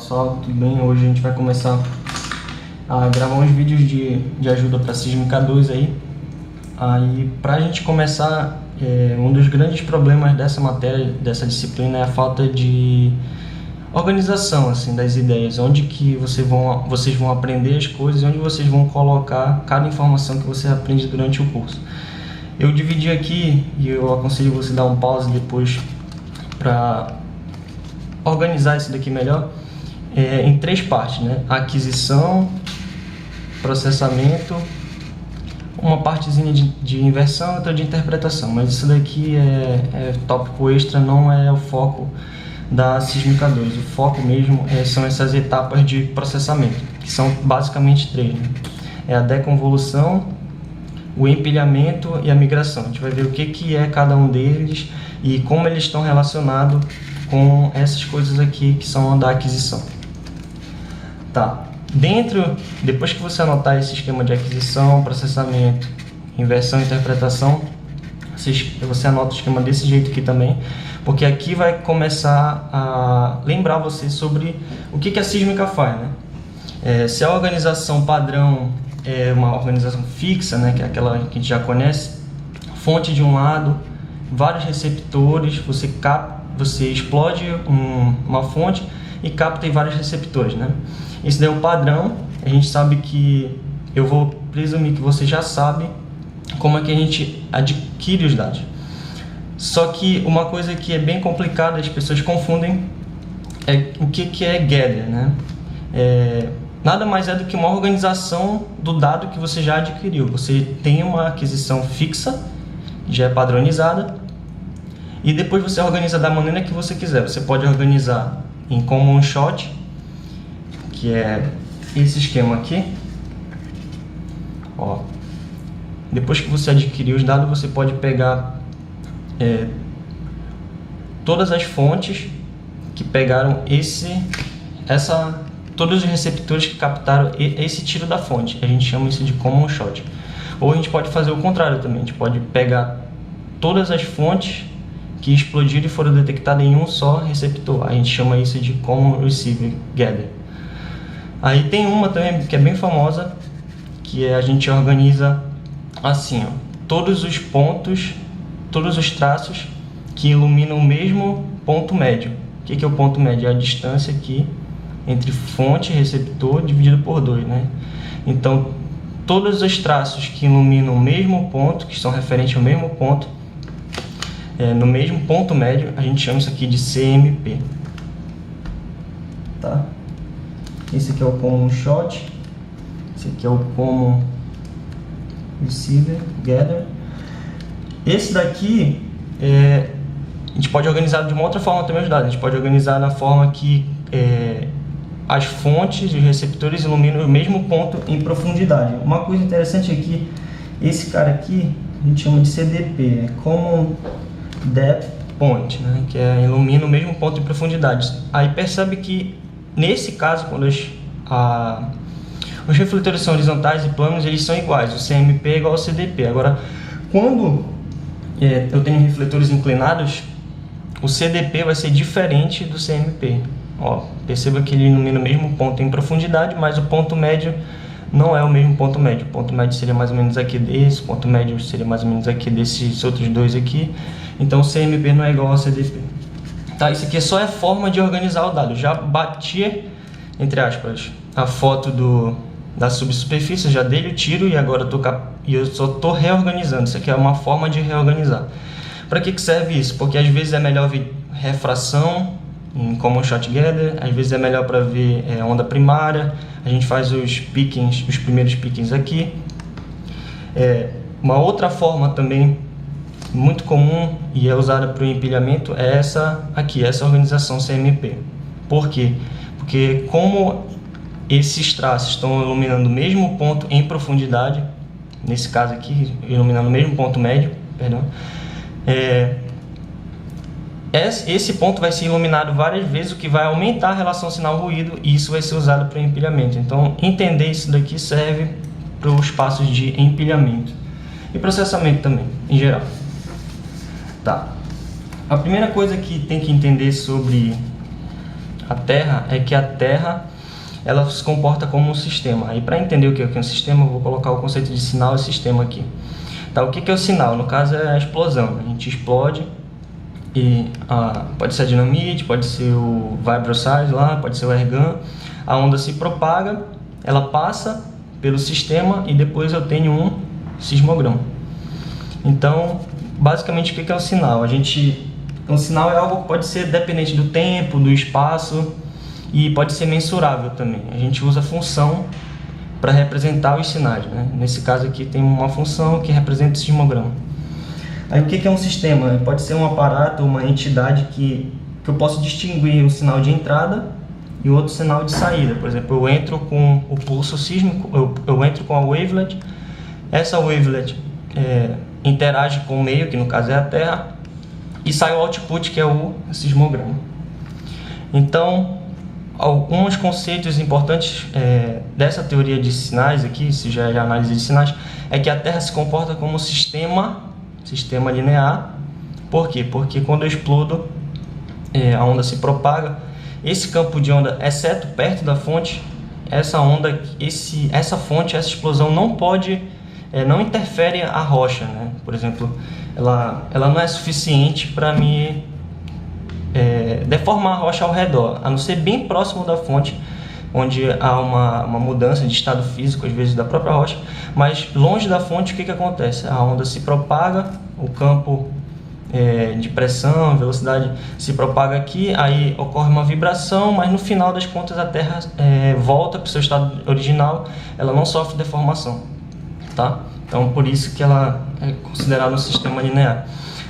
pessoal, tudo bem? Hoje a gente vai começar a gravar uns vídeos de ajuda para Sísmica 2 aí. Aí, pra gente começar, um dos grandes problemas dessa matéria, dessa disciplina, é a falta de organização assim, das ideias, onde que vocês vão aprender as coisas, onde vocês vão colocar cada informação que você aprende durante o curso. Eu dividi aqui, e eu aconselho você dar um pause depois para organizar isso daqui melhor, em 3 partes, né? Aquisição, processamento, uma partezinha de inversão e outra de interpretação, mas isso daqui é tópico extra, não é o foco da Sísmica 2. O foco mesmo são essas etapas de processamento, que são basicamente 3, né? É a deconvolução, o empilhamento e a migração. A gente vai ver o que é cada um deles e como eles estão relacionados com essas coisas aqui que são da aquisição. Tá. Depois que você anotar esse esquema de aquisição, processamento, inversão e interpretação, você anota o esquema desse jeito aqui também, porque aqui vai começar a lembrar você sobre o que a sísmica faz, né? Se a organização padrão é uma organização fixa, né, que é aquela que a gente já conhece, fonte de um lado, vários receptores, você explode uma fonte e capta em vários receptores, né? Esse daí é o padrão. A gente sabe que, eu vou presumir que você já sabe como é que a gente adquire os dados. Só que uma coisa que é bem complicada, as pessoas confundem, é o que é gather, né? Nada mais é do que uma organização do dado que você já adquiriu. Você tem uma aquisição fixa, já é padronizada, e depois você organiza da maneira que você quiser. Você pode organizar em common shot, que é esse esquema aqui. Ó, depois que você adquirir os dados, você pode pegar todas as fontes que pegaram todos os receptores que captaram esse tiro da fonte. A gente chama isso de common shot. Ou a gente pode fazer o contrário também. A gente pode pegar todas as fontes que explodiram e foram detectadas em um só receptor. A gente chama isso de common receiver gather. Aí tem uma também que é bem famosa, que a gente organiza assim, ó, todos os pontos, todos os traços que iluminam o mesmo ponto médio. O que é o ponto médio? É a distância aqui entre fonte e receptor dividido por 2, né? Então, todos os traços que iluminam o mesmo ponto, que são referentes ao mesmo ponto, no mesmo ponto médio, a gente chama isso aqui de CMP. Tá? Esse aqui é o common shot, esse aqui é o common receiver gather. Esse daqui a gente pode organizar de uma outra forma também os dados. A gente pode organizar na forma que as fontes e os receptores iluminam o mesmo ponto em profundidade. Uma coisa interessante aqui, esse cara aqui a gente chama de CDP, Common Depth Point, né? Que ilumina o mesmo ponto em profundidade. Aí percebe que nesse caso, quando os refletores são horizontais e planos, eles são iguais. O CMP é igual ao CDP. Agora, quando eu tenho refletores inclinados, o CDP vai ser diferente do CMP. Ó, perceba que ele ilumina o mesmo ponto em profundidade, mas o ponto médio não é o mesmo ponto médio. O ponto médio seria mais ou menos aqui desse, o ponto médio seria mais ou menos aqui desses outros dois aqui. Então o CMP não é igual ao CDP. Tá, isso aqui só é forma de organizar o dado. Já bati, entre aspas, a foto da subsuperfície, já dei o tiro e agora eu só estou reorganizando. Isso aqui é uma forma de reorganizar. Para que serve isso? Porque às vezes é melhor ver refração em common shot gather, às vezes é melhor para ver onda primária. A gente faz os primeiros pickings aqui. Uma outra forma também muito comum e é usada para o empilhamento é essa aqui, essa organização CMP. Por quê? Porque como esses traços estão iluminando o mesmo ponto em profundidade, nesse caso aqui, iluminando o mesmo ponto médio, perdão, esse ponto vai ser iluminado várias vezes, o que vai aumentar a relação sinal-ruído, e isso vai ser usado para empilhamento. Então, entender isso daqui serve para os passos de empilhamento e processamento também, em geral. Tá. A primeira coisa que tem que entender sobre a Terra é que a Terra ela se comporta como um sistema. Aí para entender o que é um sistema, eu vou colocar o conceito de sinal e sistema aqui. Tá, o que é o sinal? No caso é a explosão. A gente explode e pode ser a dinamite, pode ser o vibrossize lá, pode ser o airgun. A onda se propaga, ela passa pelo sistema e depois eu tenho um sismograma. Então, basicamente, o que é um sinal? Um sinal é algo que pode ser dependente do tempo, do espaço e pode ser mensurável também. A gente usa função para representar os sinais, né? Nesse caso aqui tem uma função que representa o sismograma. Aí o que é um sistema? Pode ser um aparato, uma entidade que eu posso distinguir o sinal de entrada e outro sinal de saída. Por exemplo, eu entro com o pulso sísmico, eu entro com a wavelet, essa wavelet interage com o meio, que no caso é a Terra, e sai o output, que é o sismograma. Então, alguns conceitos importantes dessa teoria de sinais aqui, se já é análise de sinais, é que a Terra se comporta como um sistema linear. Por quê? Porque quando eu explodo, a onda se propaga, esse campo de onda, exceto perto da fonte, essa onda, essa fonte, essa explosão não interfere a rocha, né? Por exemplo, ela não é suficiente para me deformar a rocha ao redor, a não ser bem próximo da fonte, onde há uma mudança de estado físico, às vezes, da própria rocha, mas longe da fonte, o que acontece? A onda se propaga, o campo de pressão, velocidade se propaga aqui, aí ocorre uma vibração, mas no final das contas a Terra volta para o seu estado original, ela não sofre deformação, tá? Então, por isso que ela é considerada um sistema linear.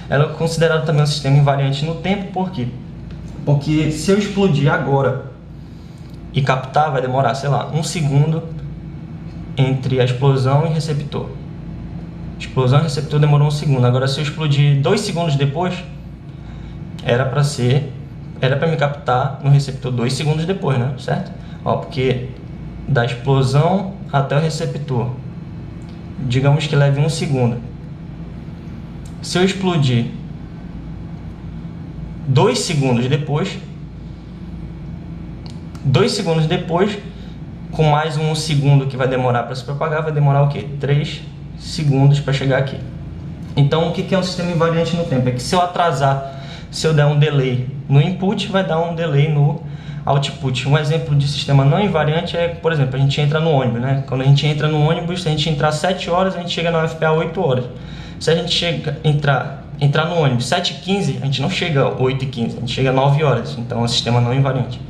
Ela é considerada também um sistema invariante no tempo, por quê? Porque se eu explodir agora e captar, vai demorar, sei lá, 1 segundo entre a explosão e receptor. Explosão e receptor demorou 1 segundo. Agora, se eu explodir 2 segundos depois, era para me captar no receptor 2 segundos depois, né? Certo? Porque da explosão até o receptor, digamos que leve 1 segundo. Se eu explodir 2 segundos depois, com mais 1 segundo que vai demorar para se propagar, vai demorar o quê? 3 segundos para chegar aqui. Então, o que é um sistema invariante no tempo? É que se eu atrasar, se eu der um delay no input, vai dar um delay no output. Um exemplo de sistema não invariante é, por exemplo, a gente entra no ônibus, né? Quando a gente entra no ônibus, se a gente entrar 7 horas, a gente chega na UFPA 8 horas. Se a gente entrar no ônibus 7h15, a gente não chega 8h15, a gente chega 9 horas. Então, é um sistema não invariante.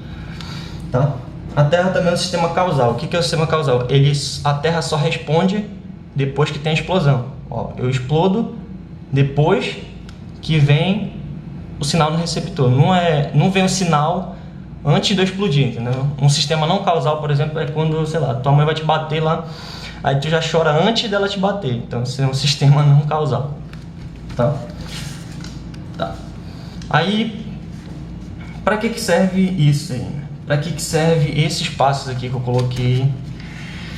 Tá? A Terra também é um sistema causal. O que é o sistema causal? A Terra só responde depois que tem a explosão. Eu explodo depois que vem o sinal no receptor. Não vem o sinal antes de eu explodir, entendeu? Um sistema não causal, por exemplo, é quando, sei lá, tua mãe vai te bater lá, aí tu já chora antes dela te bater. Então, isso é um sistema não causal. Tá? Aí, para que serve isso aí? Para que serve esses passos aqui que eu coloquei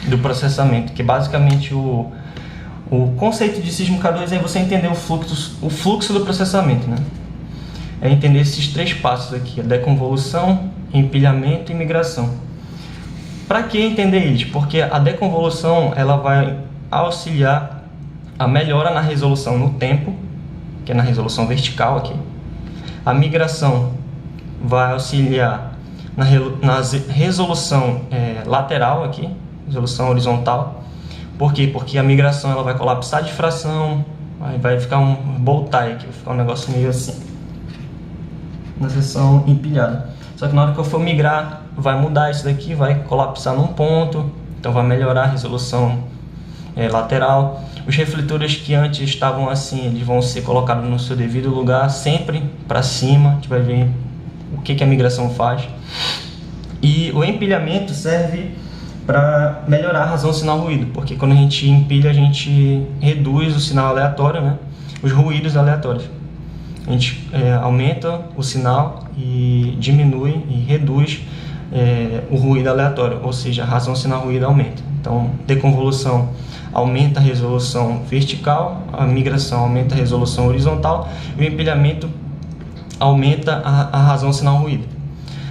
do processamento? Que basicamente o conceito de sismo K2 é você entender o fluxo do processamento, né? É entender esses 3 passos aqui: a deconvolução, empilhamento e migração. Para que entender eles? Porque a deconvolução ela vai auxiliar a melhora na resolução no tempo, que é na resolução vertical aqui. A migração vai auxiliar na resolução lateral aqui, resolução horizontal. Por quê? Porque a migração ela vai colapsar de fração, aí vai ficar um bow tie aqui, vai ficar um negócio meio assim, na seção empilhada. Só que na hora que eu for migrar, vai mudar isso daqui, vai colapsar num ponto, então vai melhorar a resolução lateral. Os refletores que antes estavam assim, eles vão ser colocados no seu devido lugar, sempre para cima. A gente vai ver o que a migração faz. E o empilhamento serve para melhorar a razão sinal-ruído, porque quando a gente empilha, a gente reduz o sinal aleatório, né? Os ruídos aleatórios. A gente aumenta o sinal e diminui e reduz o ruído aleatório, ou seja, a razão sinal-ruído aumenta. Então, deconvolução aumenta a resolução vertical, a migração aumenta a resolução horizontal e o empilhamento aumenta a razão sinal-ruído.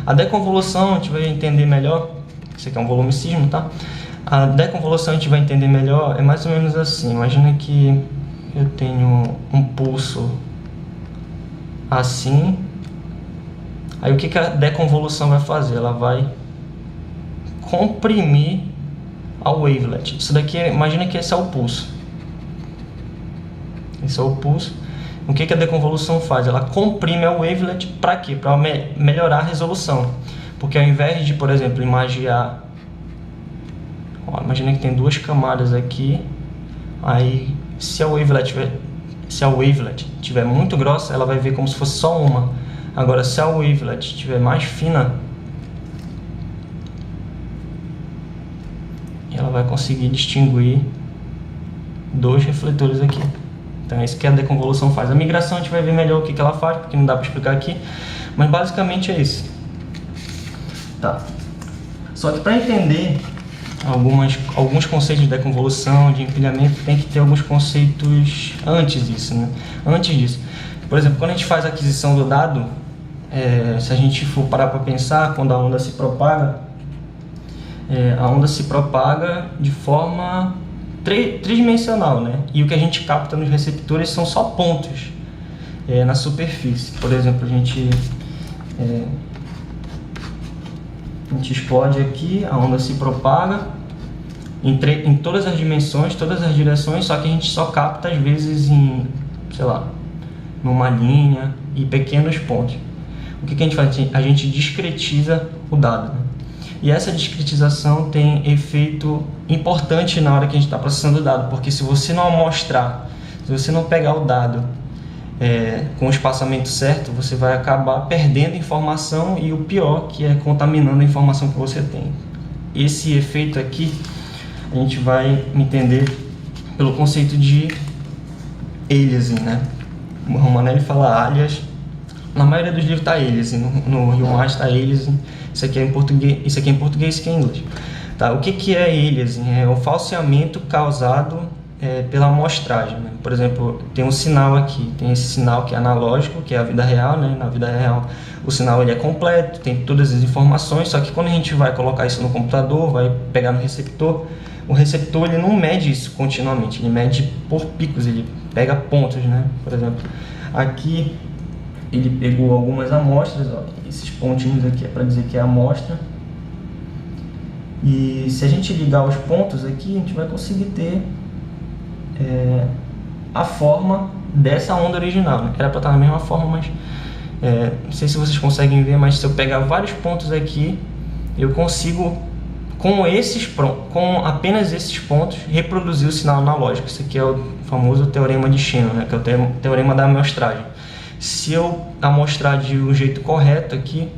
A deconvolução a gente vai entender melhor. Isso aqui é um volumicismo, tá? A deconvolução a gente vai entender melhor, é mais ou menos assim. Imagina que eu tenho um pulso assim. Aí o que a deconvolução vai fazer? Ela vai comprimir a wavelet. Isso daqui, imagina que esse é o pulso. Esse é o pulso. O que a deconvolução faz? Ela comprime a wavelet para quê? Para melhorar a resolução. Porque ao invés de, por exemplo, imaginar... Ó, imagina que tem duas camadas aqui. Aí, se a wavelet tiver muito grossa, ela vai ver como se fosse só uma. Agora, se a wavelet estiver mais fina, ela vai conseguir distinguir dois refletores aqui. Então é isso que a deconvolução faz. A migração a gente vai ver melhor o que ela faz, porque não dá para explicar aqui, mas basicamente é isso. Tá. Só que para entender alguns conceitos de deconvolução, de empilhamento, tem que ter alguns conceitos antes disso, né? Antes disso. Por exemplo, quando a gente faz a aquisição do dado, se a gente for parar para pensar, quando a onda se propaga, de forma tridimensional, né? E o que a gente capta nos receptores são só pontos na superfície. Por exemplo, a gente explode aqui, a onda se propaga em todas as dimensões, todas as direções, só que a gente só capta às vezes em, sei lá, numa linha e pequenos pontos. O que a gente faz? A gente discretiza o dado, né? E essa discretização tem efeito importante na hora que a gente está processando o dado, porque se você não amostrar, se você não pegar o dado com o espaçamento certo, você vai acabar perdendo informação e o pior, que é contaminando a informação que você tem. Esse efeito aqui a gente vai entender pelo conceito de aliasing, né? O Romanelli fala alias, na maioria dos livros está aliasing, no Rio está aliasing. Isso aqui é em português, isso aqui é em inglês. Tá, o que é aliasing? É o falseamento causado pela amostragem, né? Por exemplo, tem um sinal aqui, tem esse sinal que é analógico, que é a vida real, né? Na vida real o sinal ele é completo, tem todas as informações, só que quando a gente vai colocar isso no computador, vai pegar no receptor, o receptor ele não mede isso continuamente, ele mede por picos, ele pega pontos, né? Por exemplo, aqui ele pegou algumas amostras, ó, esses pontinhos aqui é para dizer que é a amostra. E se a gente ligar os pontos aqui, a gente vai conseguir ter a forma dessa onda original, né? Era para estar na mesma forma, mas não sei se vocês conseguem ver, mas se eu pegar vários pontos aqui, eu consigo, com apenas esses pontos, reproduzir o sinal analógico. Isso aqui é o famoso teorema de Shannon, né? Que é o teorema da amostragem. Se eu amostrar de um jeito correto aqui,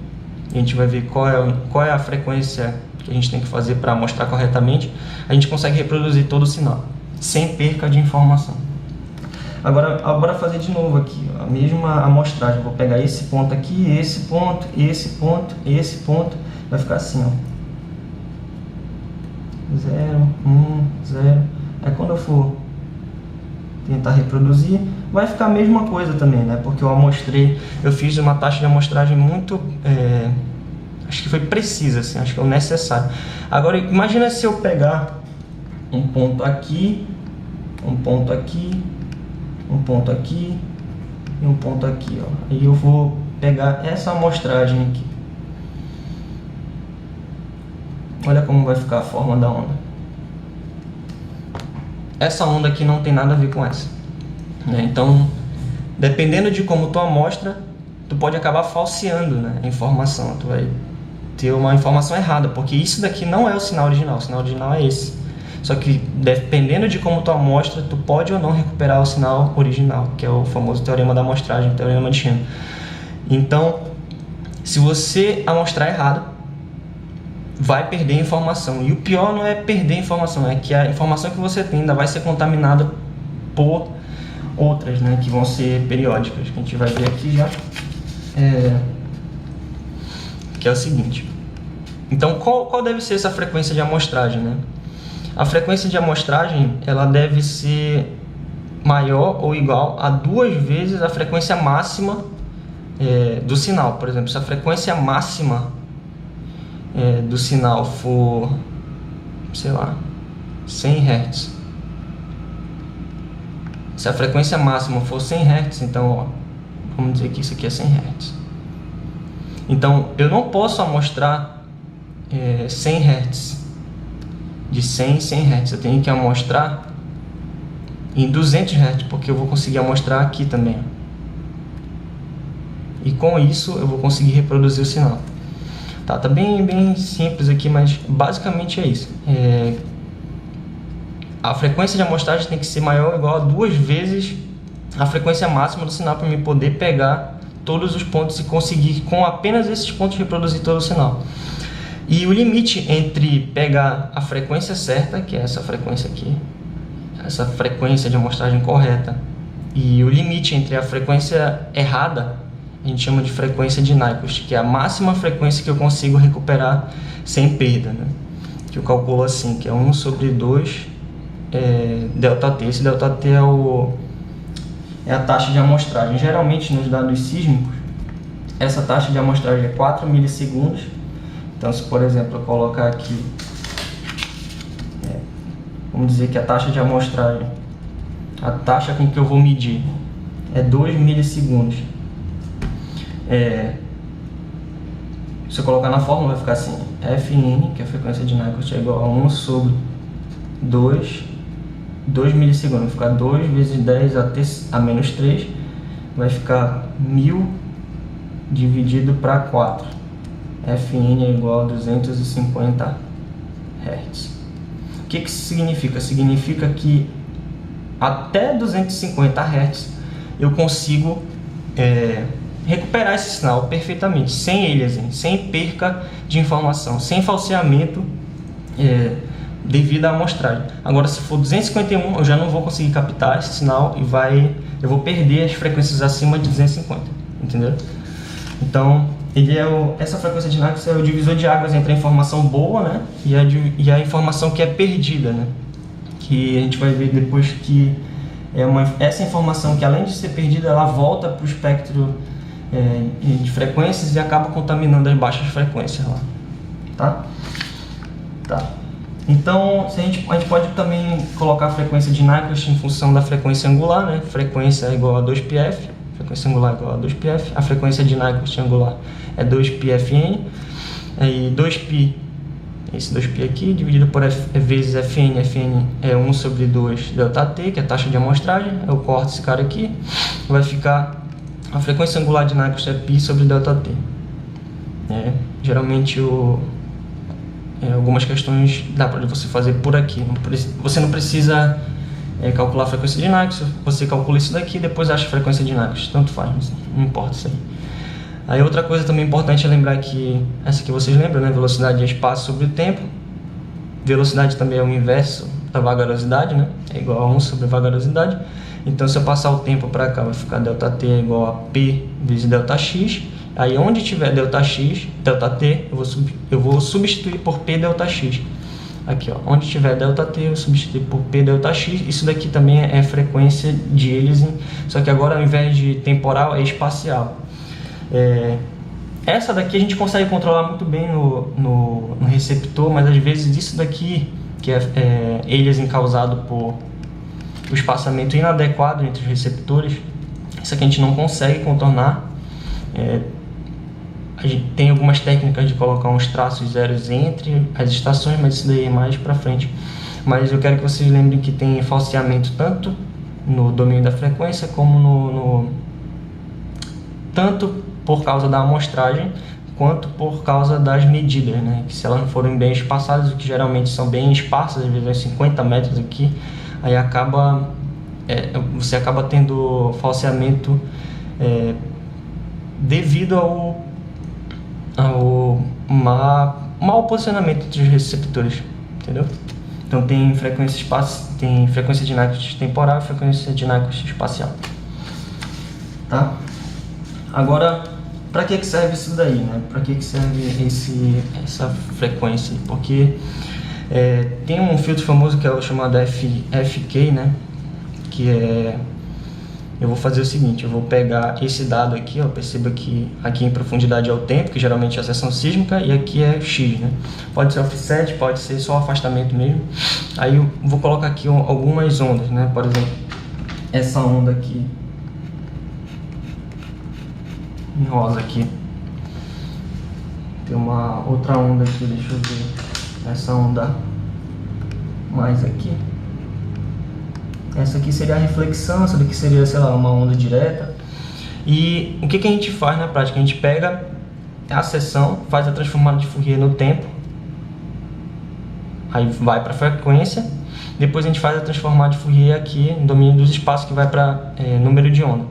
a gente vai ver qual é a frequência que a gente tem que fazer para amostrar corretamente, a gente consegue reproduzir todo o sinal, sem perca de informação. Agora, bora fazer de novo aqui, ó, a mesma amostragem. Vou pegar esse ponto aqui, esse ponto, esse ponto, esse ponto, vai ficar assim, ó. 0, 1, 0. Aí quando eu for tentar reproduzir, vai ficar a mesma coisa também, né? Porque eu fiz uma taxa de amostragem muito, acho que foi precisa, assim, acho que é o necessário. Agora, imagina se eu pegar um ponto aqui, um ponto aqui, um ponto aqui e um ponto aqui, ó. Aí eu vou pegar essa amostragem aqui. Olha como vai ficar a forma da onda. Essa onda aqui não tem nada a ver com essa, né? Então, dependendo de como tu amostra, tu pode acabar falseando, né, a informação. Tu vai ter uma informação errada, porque isso daqui não é o sinal original. O sinal original é esse. Só que dependendo de como tu amostra, tu pode ou não recuperar o sinal original, que é o famoso teorema da amostragem, teorema de Shannon. Então, se você amostrar errado, vai perder informação. E o pior não é perder informação, é que a informação que você tem ainda vai ser contaminada por outras, né, que vão ser periódicas, que a gente vai ver aqui já. Que é o seguinte. Então, qual deve ser essa frequência de amostragem, né? A frequência de amostragem, ela deve ser maior ou igual a 2 vezes a frequência máxima do sinal. Por exemplo, se a frequência máxima do sinal for, sei lá, 100 Hz, se a frequência máxima for 100 Hz, então, ó, vamos dizer que isso aqui é 100 Hz. Então, eu não posso amostrar 100 Hz, de 100 em 100 Hz. Eu tenho que amostrar em 200 Hz, porque eu vou conseguir amostrar aqui também. E com isso, eu vou conseguir reproduzir o sinal. Tá bem simples aqui, mas basicamente é isso. A frequência de amostragem tem que ser maior ou igual a 2 vezes a frequência máxima do sinal para eu poder pegar todos os pontos e conseguir, com apenas esses pontos, reproduzir todo o sinal. E o limite entre pegar a frequência certa, que é essa frequência aqui, essa frequência de amostragem correta, e o limite entre a frequência errada, a gente chama de frequência de Nyquist, que é a máxima frequência que eu consigo recuperar sem perda, né? Que eu calculo assim, que é 1 sobre 2 ΔT. Esse ΔT é a taxa de amostragem. Geralmente nos dados sísmicos, essa taxa de amostragem é 4 milissegundos. Então, se por exemplo eu colocar aqui, vamos dizer que a taxa de amostragem, a taxa com que eu vou medir é 2 milissegundos. Se eu colocar na fórmula vai ficar assim: Fn, que é a frequência de Nyquist, é igual a 1 sobre 2 milissegundos. Vai ficar 2 vezes 10 a menos 3, vai ficar 1000 dividido para 4. Fn é igual a 250 Hz. O que isso significa? Significa que até 250 Hz eu consigo recuperar esse sinal perfeitamente, sem aliasing, sem perca de informação, sem falseamento devido à amostragem. Agora, se for 251, eu já não vou conseguir captar esse sinal e eu vou perder as frequências acima de 250, entendeu? Então, essa frequência de Nyquist é o divisor de águas entre a informação boa, né, e a informação que é perdida, né, que a gente vai ver depois que essa informação que, além de ser perdida, ela volta para o espectro de frequências e acaba contaminando as baixas frequências lá, tá? Então, a gente pode também colocar a frequência de Nyquist em função da frequência angular, né? Frequência é igual a 2πf, frequência angular é igual a 2πf, a frequência de Nyquist angular é 2πfn, e 2π, esse 2π aqui, dividido por vezes Fn é 1 sobre 2 ΔT, que é a taxa de amostragem. Eu corto esse cara aqui, vai ficar a frequência angular de Nyquist é π sobre ΔT. Geralmente algumas questões dá para você fazer por aqui. Você não precisa calcular a frequência de Nyquist, você calcula isso daqui e depois acha a frequência de Nyquist. Tanto faz, não importa isso aí. Aí outra coisa também importante é lembrar que, essa que vocês lembram, né? Velocidade é espaço sobre o tempo. Velocidade também é o inverso da vagarosidade, né? É igual a 1 sobre vagarosidade. Então, se eu passar o tempo para cá, vai ficar ΔT igual a P vezes ΔX. Aí, onde tiver ΔX, ΔT, eu vou substituir por P ΔX. Aqui, ó, onde tiver ΔT, eu substituir por P ΔX. Isso daqui também é frequência de aliasing, só que agora, ao invés de temporal, é espacial. Essa daqui a gente consegue controlar muito bem no receptor, mas às vezes isso daqui, que é aliasing causado por o espaçamento inadequado entre os receptores, isso aqui a gente não consegue contornar. A gente tem algumas técnicas de colocar uns traços zeros entre as estações, mas isso daí é mais pra frente. Mas eu quero que vocês lembrem que tem falseamento tanto no domínio da frequência como tanto por causa da amostragem quanto por causa das medidas, né? Que se elas não forem bem espaçadas, o que geralmente são bem esparsas, às vezes 50 metros aqui, aí você acaba tendo falseamento devido ao mau posicionamento dos receptores, entendeu? Então tem frequência de Nyquist temporal e frequência de Nyquist espacial, tá? Agora, para que serve isso daí, né? Para que serve essa frequência? Porque tem um filtro famoso que é o chamado FK, né? Que eu vou fazer o seguinte, eu vou pegar esse dado aqui, ó, perceba que aqui em profundidade é o tempo, que geralmente é a seção sísmica, e aqui é x, né? Pode ser offset, pode ser só afastamento mesmo. Aí eu vou colocar aqui algumas ondas, né? Por exemplo, essa onda aqui, em rosa aqui. Tem uma outra onda aqui, deixa eu ver. Essa onda mais aqui. Essa aqui seria a reflexão, essa daqui seria, sei lá, uma onda direta. E o que a gente faz na prática? A gente pega a seção, faz a transformada de Fourier no tempo, aí vai para a frequência, depois a gente faz a transformada de Fourier aqui no domínio dos espaços, que vai para número de onda.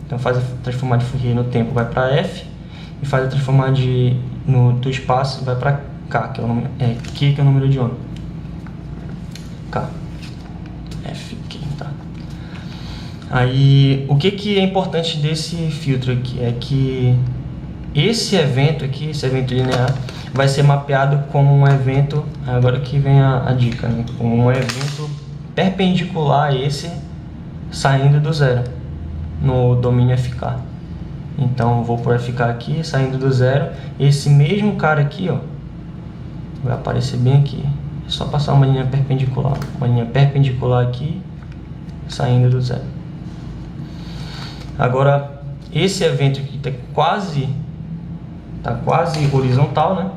Então faz a transformada de Fourier no tempo, vai para F, e faz a transformada do espaço, vai para K, que é o número de onda. K. F, Q, tá. Aí, o que é importante desse filtro aqui é que esse evento aqui, esse evento linear, vai ser mapeado como um evento, agora que vem a dica, né? Como um evento perpendicular a esse saindo do zero, no domínio FK. Então, eu vou por FK aqui, saindo do zero, esse mesmo cara aqui, ó, vai aparecer bem aqui. É só passar uma linha perpendicular aqui, saindo do zero. Agora, esse evento aqui tá quase horizontal, né?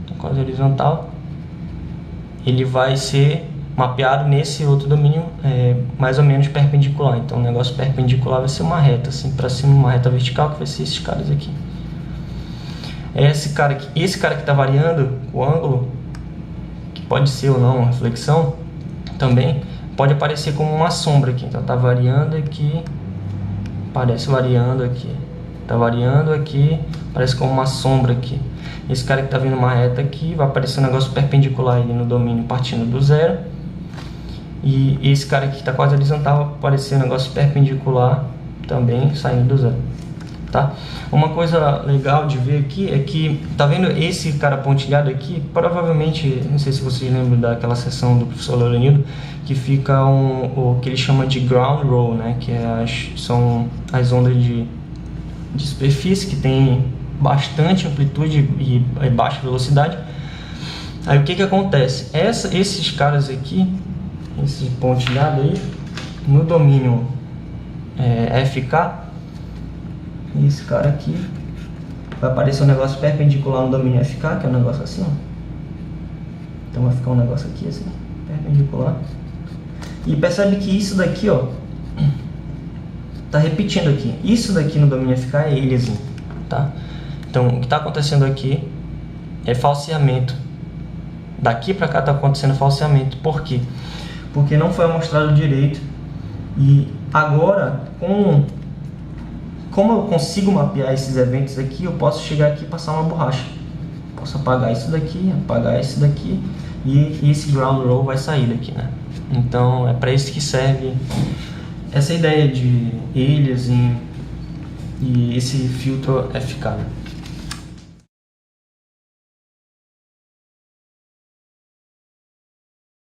Tá quase horizontal. Ele vai ser mapeado nesse outro domínio mais ou menos perpendicular. Então, o negócio perpendicular vai ser uma reta assim para cima, uma reta vertical, que vai ser esses caras aqui. Esse cara que está variando o ângulo, que pode ser ou não uma reflexão, também pode aparecer como uma sombra aqui. Então, tá variando aqui, parece variando aqui, tá variando aqui, parece como uma sombra aqui. Esse cara que tá vindo uma reta aqui, vai aparecer um negócio perpendicular ali no domínio partindo do zero. E esse cara aqui que tá quase horizontal, vai aparecer um negócio perpendicular também saindo do zero, tá? Uma coisa legal de ver aqui é que, tá vendo esse cara pontilhado aqui? Provavelmente, não sei se vocês lembram daquela seção do professor Lorenildo, que fica o que ele chama de ground roll, né? Que são as ondas de superfície que tem bastante amplitude e baixa velocidade. Aí o que acontece? Esses caras aqui, esse pontilhado aí, no domínio FK, esse cara aqui, vai aparecer um negócio perpendicular no domínio FK, que é um negócio assim, ó. Então vai ficar um negócio aqui assim, perpendicular. E percebe que isso daqui, ó, tá repetindo aqui. Isso daqui no domínio FK é ilhazinho, tá? Então, o que está acontecendo aqui é falseamento. Daqui para cá está acontecendo falseamento. Por quê? Porque não foi mostrado direito. E agora, como eu consigo mapear esses eventos aqui, eu posso chegar aqui e passar uma borracha. Posso apagar isso daqui, apagar isso daqui, e esse ground roll vai sair daqui, né? Então, é para isso que serve essa ideia de ilhas e esse filtro FK.